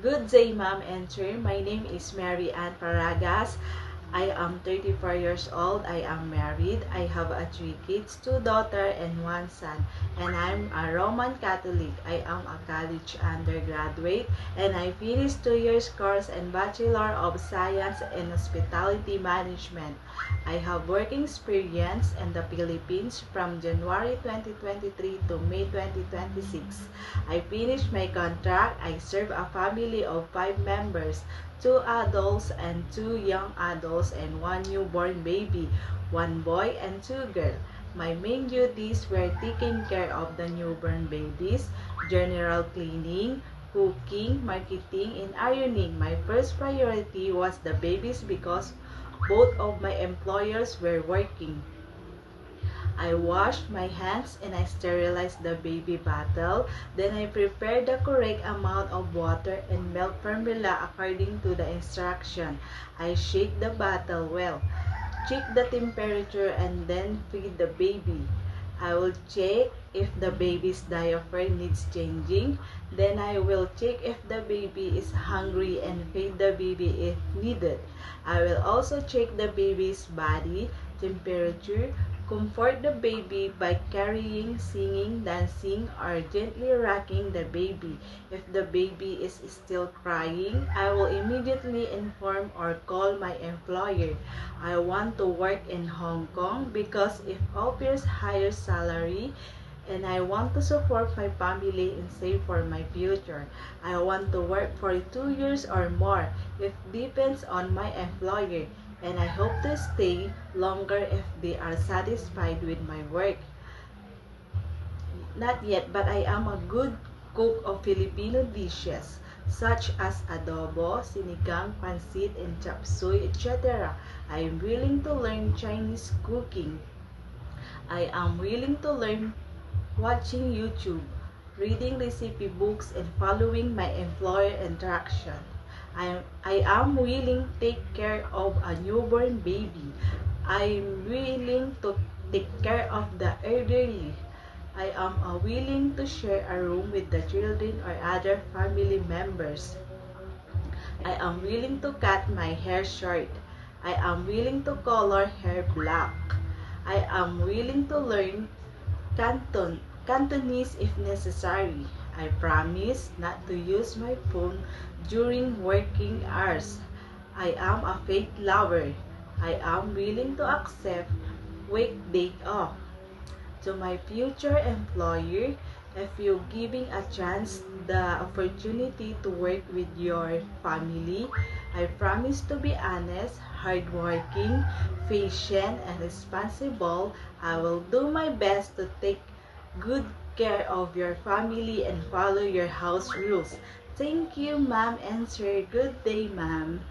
Good day, ma'am and sir. My name is Mary Ann Paragas. I am 34 years old. I am married. I have 3 kids, 2 daughters and 1 son. And I'm a Roman Catholic. I am a college undergraduate and I finished 2 years course in Bachelor of Science in Hospitality Management. I have working experience in the Philippines from January 2023 to May 2026. I finished my contract. I serve a family of 5 members, 2 adults and 2 young adults and 1 newborn baby, 1 boy and 2 girls. My main duties were taking care of the newborn babies, general cleaning, cooking, marketing, and ironing. My first priority was the babies because both of my employers were working. I washed my hands and I sterilized the baby bottle. Then I prepared the correct amount of water and milk formula according to the instruction. I shake the bottle well, check the temperature and then feed the baby. I will check if the baby's diaper needs changing. Then I will check if the baby is hungry and feed the baby if needed. I will also check the baby's body temperature, comfort the baby by carrying, singing, dancing, or gently rocking the baby. If the baby is still crying, I will immediately inform or call my employer. I want to work in Hong Kong because it offers higher salary and I want to support my family and save for my future. I want to work for 2 years or more. It depends on my employer and I hope to stay longer if they are satisfied with my work. Not yet, but I am a good cook of Filipino dishes such as adobo, sinigang, pancit, and chop suey, etc. I am willing to learn Chinese cooking. I am willing to learn watching YouTube, reading recipe books, and following my employer instruction. I am willing to take care of a newborn baby. I am willing to take care of the elderly. I am willing to share a room with the children or other family members. I am willing to cut my hair short. I am willing to color hair black. I am willing to learn Cantonese if necessary. I promise not to use my phone during working hours. I am a faith lover. I am willing to accept weekday off. To my future employer, if you giving a chance the opportunity to work with your family, I promise to be honest, hardworking, patient, and responsible. I will do my best to take good care of your family and follow your house rules. Thank you, ma'am and sir. Good day, ma'am.